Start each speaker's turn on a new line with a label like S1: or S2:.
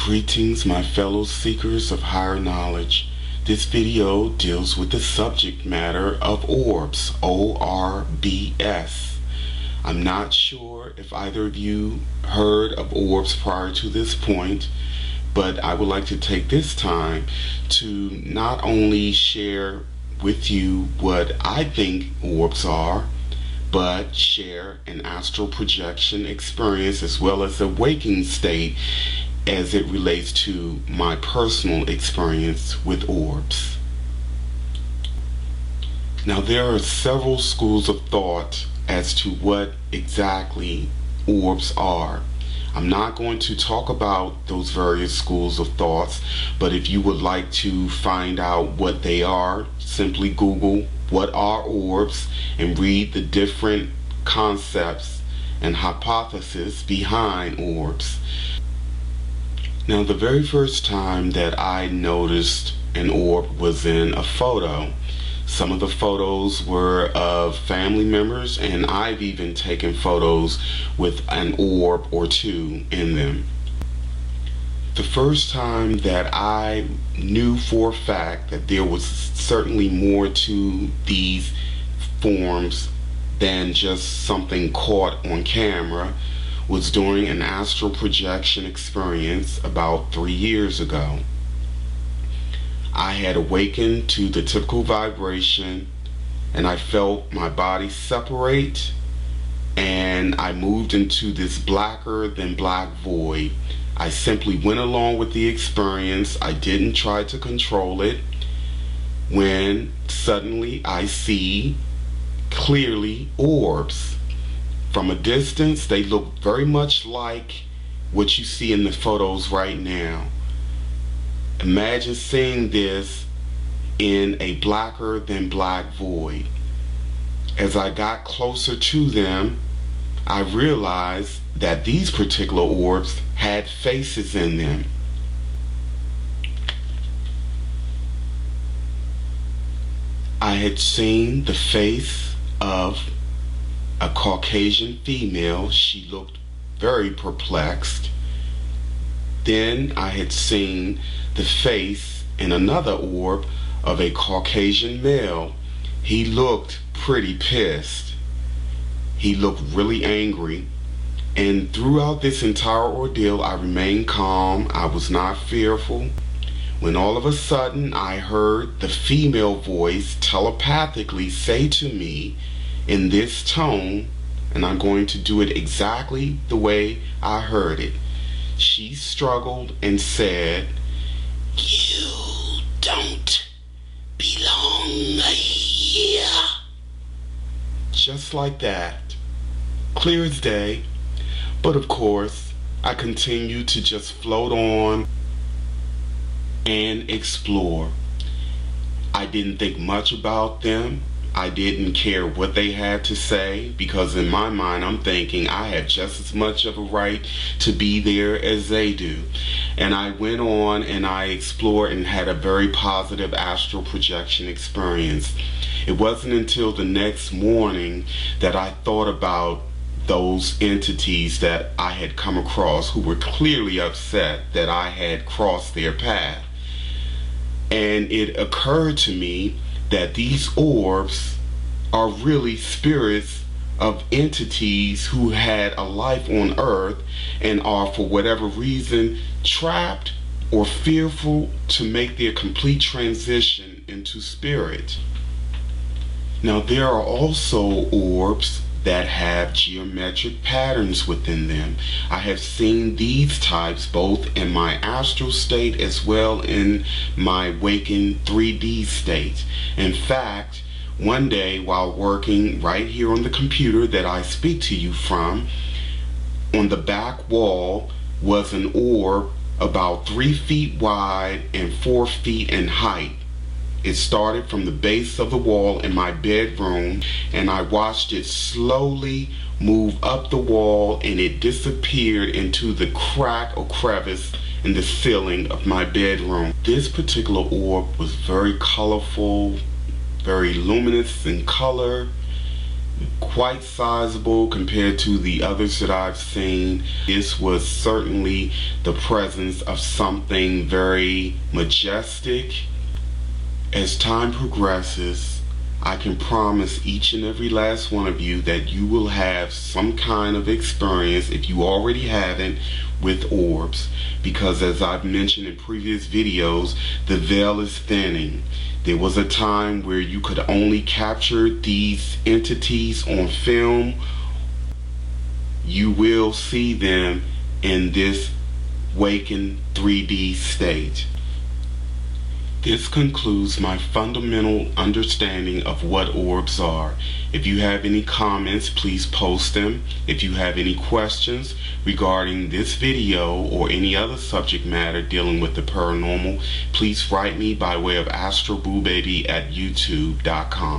S1: Greetings, my fellow seekers of higher knowledge. This video deals with the subject matter of orbs, O-R-B-S. I'm not sure if either of you heard of orbs prior to this point, but I would like to take this time to not only share with you what I think orbs are, but share an astral projection experience as well as a waking state as it relates to my personal experience with orbs. Now, there are several schools of thought as to what exactly orbs are. I'm not going to talk about those various schools of thoughts, but if you would like to find out what they are, simply Google "what are orbs" and read the different concepts and hypotheses behind orbs. Now, the very first time that I noticed an orb was in a photo. Some of the photos were of family members, and I've even taken photos with an orb or two in them. The first time that I knew for a fact that there was certainly more to these forms than just something caught on camera was during an astral projection experience about 3 years ago. I had awakened to the typical vibration, and I felt my body separate, and I moved into this blacker than black void. I simply went along with the experience. I didn't try to control it, when suddenly I see clearly orbs. From a distance, they look very much like what you see in the photos right now. Imagine seeing this in a blacker than black void. As I got closer to them, I realized that these particular orbs had faces in them. I had seen the face of a Caucasian female. She looked very perplexed. Then I had seen the face in another orb of a Caucasian male. He looked pretty pissed. He looked really angry. And throughout this entire ordeal, I remained calm. I was not fearful. When all of a sudden I heard the female voice telepathically say to me in this tone, and I'm going to do it exactly the way I heard it. She struggled and said, "You don't belong here." Just like that. Clear as day. But of course, I continued to just float on and explore. I didn't think much about them. I didn't care what they had to say, because in my mind I'm thinking I have just as much of a right to be there as they do. And I went on and I explored and had a very positive astral projection experience. It wasn't until the next morning that I thought about those entities that I had come across who were clearly upset that I had crossed their path. And it occurred to me that these orbs are really spirits of entities who had a life on earth and are, for whatever reason, trapped or fearful to make their complete transition into spirit. Now, there are also orbs that have geometric patterns within them. I have seen these types both in my astral state as well in my waking 3D state. In fact, one day while working right here on the computer that I speak to you from, on the back wall was an orb about 3 feet wide and 4 feet in height. It started from the base of the wall in my bedroom, and I watched it slowly move up the wall, and it disappeared into the crack or crevice in the ceiling of my bedroom. This particular orb was very colorful, very luminous in color, quite sizable compared to the others that I've seen. This was certainly the presence of something very majestic. As time progresses, I can promise each and every last one of you that you will have some kind of experience, if you already haven't, with orbs, because as I've mentioned in previous videos, the veil is thinning. There was a time where you could only capture these entities on film. You will see them in this wakened 3D state. This concludes my fundamental understanding of what orbs are. If you have any comments, please post them. If you have any questions regarding this video or any other subject matter dealing with the paranormal, please write me by way of AstralBooBaby at youtube.com.